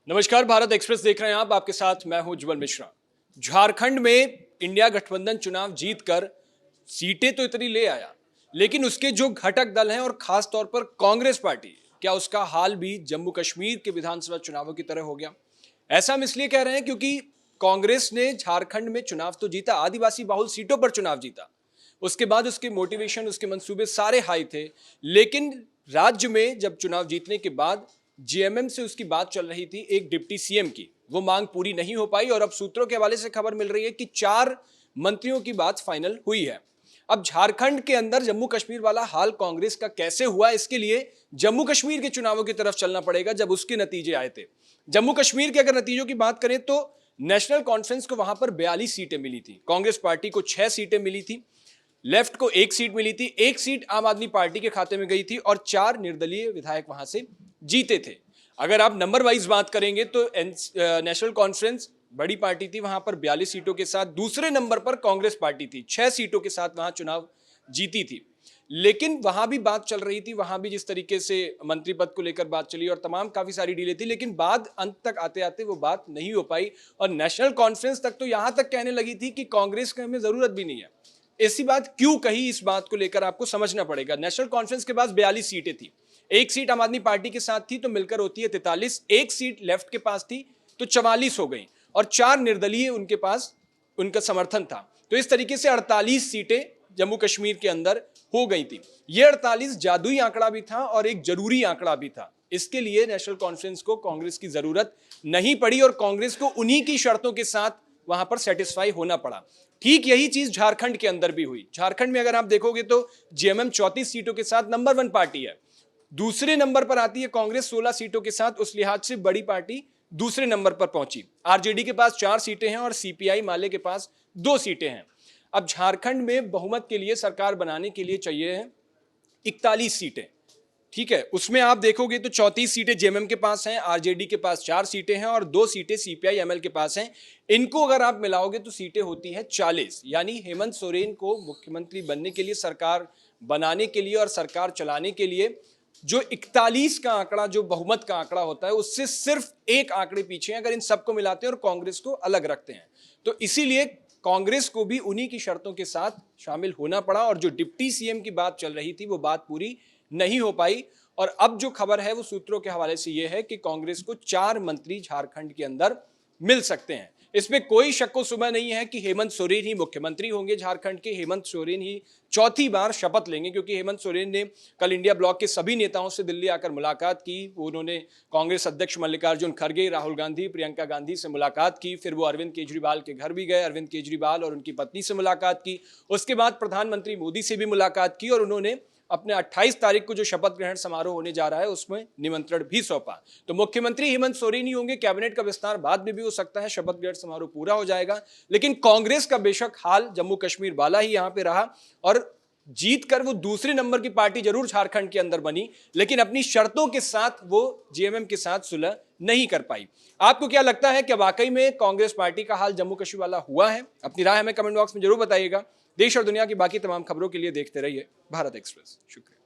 नमस्कार, भारत एक्सप्रेस देख रहे हैं आप। आपके साथ मैं हूं उज्जवल मिश्रा। झारखंड में इंडिया गठबंधन चुनाव जीतकर सीटें तो इतनी ले आया, लेकिन उसके जो घटक दल हैं और खास तौर पर कांग्रेस पार्टी, क्या उसका हाल भी जम्मू कश्मीर के विधानसभा चुनावों की तरह हो गया? ऐसा हम इसलिए कह रहे हैं क्योंकि कांग्रेस ने झारखंड में चुनाव तो जीता, आदिवासी बहुल सीटों पर चुनाव जीता। उसके बाद उसके मोटिवेशन, उसके मंसूबे सारे हाई थे, लेकिन राज्य में जब चुनाव जीतने के बाद जेएमएम से उसकी बात चल रही थी एक डिप्टी सीएम की, वो मांग पूरी नहीं हो पाई और अब सूत्रों के हवाले से खबर मिल रही है कि 4 मंत्रियों की बात फाइनल हुई है। अब झारखंड के अंदर जम्मू कश्मीर वाला हाल कांग्रेस का कैसे हुआ, इसके लिए जम्मू कश्मीर के चुनावों की तरफ चलना पड़ेगा जब उसके नतीजे आए थे। जम्मू कश्मीर के अगर नतीजों की बात करें तो नेशनल कॉन्फ्रेंस को वहां पर 42 सीटें मिली थी, कांग्रेस पार्टी को 6 सीटें मिली थी, लेफ्ट को 1 सीट मिली थी, 1 सीट आम आदमी पार्टी के खाते में गई थी और 4 निर्दलीय विधायक वहां से जीते थे। अगर आप नंबर वाइज बात करेंगे तो नेशनल कॉन्फ्रेंस बड़ी पार्टी थी, वहां पर 42 सीटों के साथ। दूसरे नंबर पर कांग्रेस पार्टी थी, 6 सीटों के साथ वहां चुनाव जीती थी। लेकिन वहां भी बात चल रही थी, वहां भी जिस तरीके से मंत्री पद को लेकर बात चली और तमाम काफी सारी डीलें थी, लेकिन बाद अंत तक आते आते वो बात नहीं हो पाई और नेशनल कॉन्फ्रेंस तक तो यहां तक कहने लगी थी कि कांग्रेस की हमें जरूरत भी नहीं है। ऐसी बात क्यों कही, इस बात को लेकर आपको समझना पड़ेगा। नेशनल कॉन्फ्रेंस के पास 42 सीटें थी, 1 सीट आम आदमी पार्टी के साथ थी तो मिलकर होती है 43, 1 सीट लेफ्ट के पास थी तो 44 हो गई और 4 निर्दलीय उनके पास उनका समर्थन था। तो इस तरीके से 48 सीटें जम्मू कश्मीर के अंदर हो गई थी। ये 48 जादुई आंकड़ा भी था और एक जरूरी आंकड़ा भी था। इसके लिए नेशनल कॉन्फ्रेंस को कांग्रेस की जरूरत नहीं पड़ी और कांग्रेस को उन्हीं की शर्तों के साथ वहां पर सेटिस्फाई होना पड़ा। ठीक यही चीज झारखंड के अंदर भी हुई। झारखंड में अगर आप देखोगे तो जेएमएम 34 सीटों के साथ नंबर 1 पार्टी है, दूसरे नंबर पर आती है कांग्रेस 16 सीटों के साथ। उस लिहाज से बड़ी पार्टी दूसरे नंबर पर पहुंची। आरजेडी के पास 4 सीटें हैं और सीपीआई माले के पास 2 सीटें हैं। अब झारखंड में बहुमत के लिए, सरकार बनाने के लिए चाहिए है 41 सीटें, ठीक है। उसमें आप देखोगे तो 34 सीटें जेएमएम के पास हैं, आरजेडी के पास 4 सीटें हैं और 2 सीटें सीपीआई एमएल के पास हैं। इनको अगर आप मिलाओगे तो सीटें होती हैं 40। यानी हेमंत सोरेन को मुख्यमंत्री बनने के लिए, सरकार बनाने के लिए और सरकार चलाने के लिए जो 41 का आंकड़ा, जो बहुमत का आंकड़ा होता है, उससे सिर्फ एक आंकड़े पीछे हैं अगर इन सबको मिलाते हैं और कांग्रेस को अलग रखते हैं। तो इसीलिए कांग्रेस को भी उन्हीं की शर्तों के साथ शामिल होना पड़ा और जो डिप्टी सीएम की बात चल रही थी वो बात पूरी नहीं हो पाई। और अब जो खबर है वो सूत्रों के हवाले से यह है कि कांग्रेस को 4 मंत्री झारखंड के अंदर मिल सकते हैं। इसमें कोई शक्को सुबह नहीं है कि हेमंत सोरेन ही मुख्यमंत्री होंगे झारखंड के। हेमंत सोरेन ही चौथी बार शपथ लेंगे, क्योंकि हेमंत सोरेन ने कल इंडिया ब्लॉक के सभी नेताओं से दिल्ली आकर मुलाकात की। उन्होंने कांग्रेस अध्यक्ष मल्लिकार्जुन खड़गे, राहुल गांधी, प्रियंका गांधी से मुलाकात की। फिर वो अरविंद केजरीवाल के घर भी गए, अरविंद केजरीवाल और उनकी पत्नी से मुलाकात की। उसके बाद प्रधानमंत्री मोदी से भी मुलाकात की और उन्होंने अपने 28 तारीख को जो शपथ ग्रहण समारोह होने जा रहा है उसमें निमंत्रण भी सौंपा। तो मुख्यमंत्री हेमंत सोरेन ही होंगे। कैबिनेट का विस्तार बाद में भी हो सकता है, शपथ ग्रहण समारोह पूरा हो जाएगा। लेकिन कांग्रेस का बेशक हाल जम्मू कश्मीर वाला ही यहां पे रहा और जीत कर वो दूसरे नंबर की पार्टी जरूर झारखंड के अंदर बनी, लेकिन अपनी शर्तों के साथ वो जेएमएम के साथ सुलह नहीं कर पाई। आपको क्या लगता है कि वाकई में कांग्रेस पार्टी का हाल जम्मू कश्मीर वाला हुआ है? अपनी राय हमें कमेंट बॉक्स में जरूर बताइएगा। देश और दुनिया की बाकी तमाम खबरों के लिए देखते रहिए भारत एक्सप्रेस। शुक्रिया।